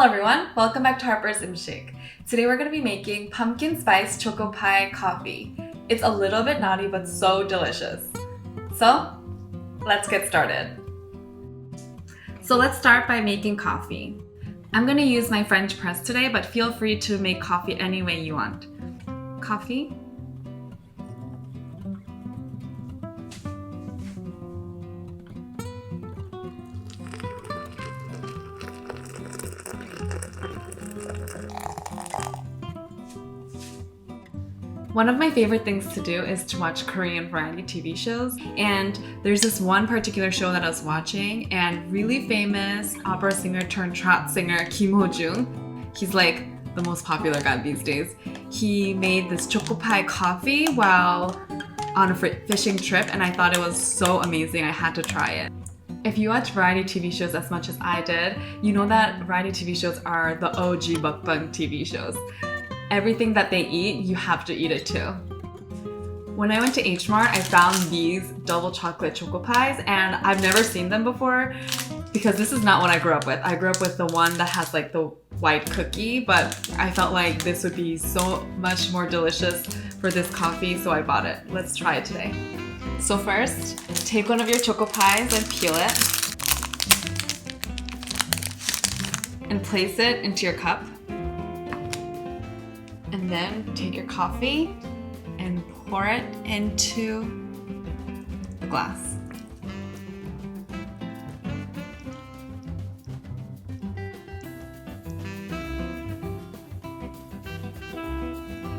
everyone, welcome back to harpersmmmchic. Today we're going to be making pumpkin spice choco pie coffee. It's a little bit naughty but so delicious. So let's get started. So let's start by making coffee. I'm going to use my French press today, but feel free to make coffee any way you want. Coffee. One of my favorite things to do is to watch Korean variety TV shows, and there's this one particular show that I was watching, and really famous opera singer turned trot singer Kim Ho-jung, he's like the most popular guy these days. He made this choco pie coffee while on a fishing trip, and I thought it was so amazing I had to try it. If you watch variety TV shows as much as I did, you know that variety TV shows are the OG mukbang TV shows. Everything that they eat, you have to eat it too. When I went to H Mart, I found these double chocolate choco pies, and I've never seen them before because this is not what I grew up with. I grew up with the one that has like the white cookie, but I felt like this would be so much more delicious for this coffee, so I bought it. Let's try it today. So first, take one of your choco pies and peel it and place it into your cup. And then take your coffee and pour it into the glass.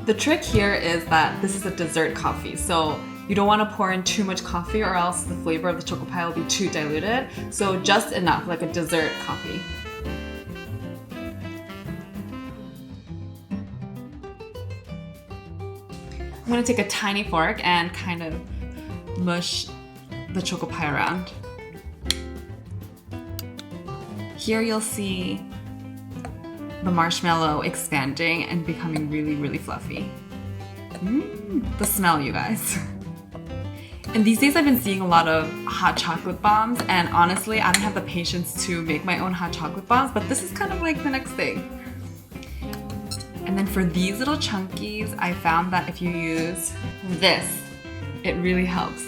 The trick here is that this is a dessert coffee, so you don't want to pour in too much coffee or else the flavor of the choco pie will be too diluted. So just enough, like a dessert coffee. I'm going to take a tiny fork and kind of mush the choco pie around. Here you'll see the marshmallow expanding and becoming really, really fluffy. The smell, you guys. And these days I've been seeing a lot of hot chocolate bombs, and honestly I don't have the patience to make my own hot chocolate bombs, but this is kind of like the next thing. And then for these little chunkies, I found that if you use this, it really helps.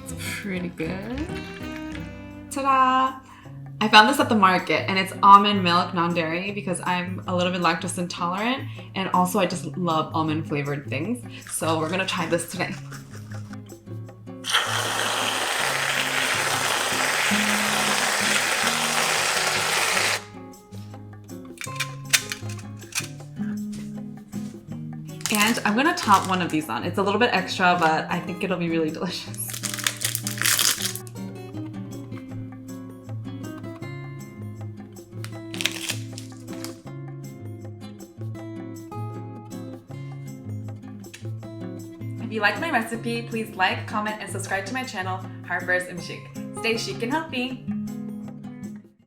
It's pretty good. Ta-da! I found this at the market, and it's almond milk, non-dairy, because I'm a little bit lactose intolerant, and also I just love almond flavored things. So we're gonna try this today. And I'm gonna top one of these on. It's a little bit extra, but I think it'll be really delicious. If you like my recipe, please like, comment, and subscribe to my channel, harpersmmmchic. Stay chic and healthy!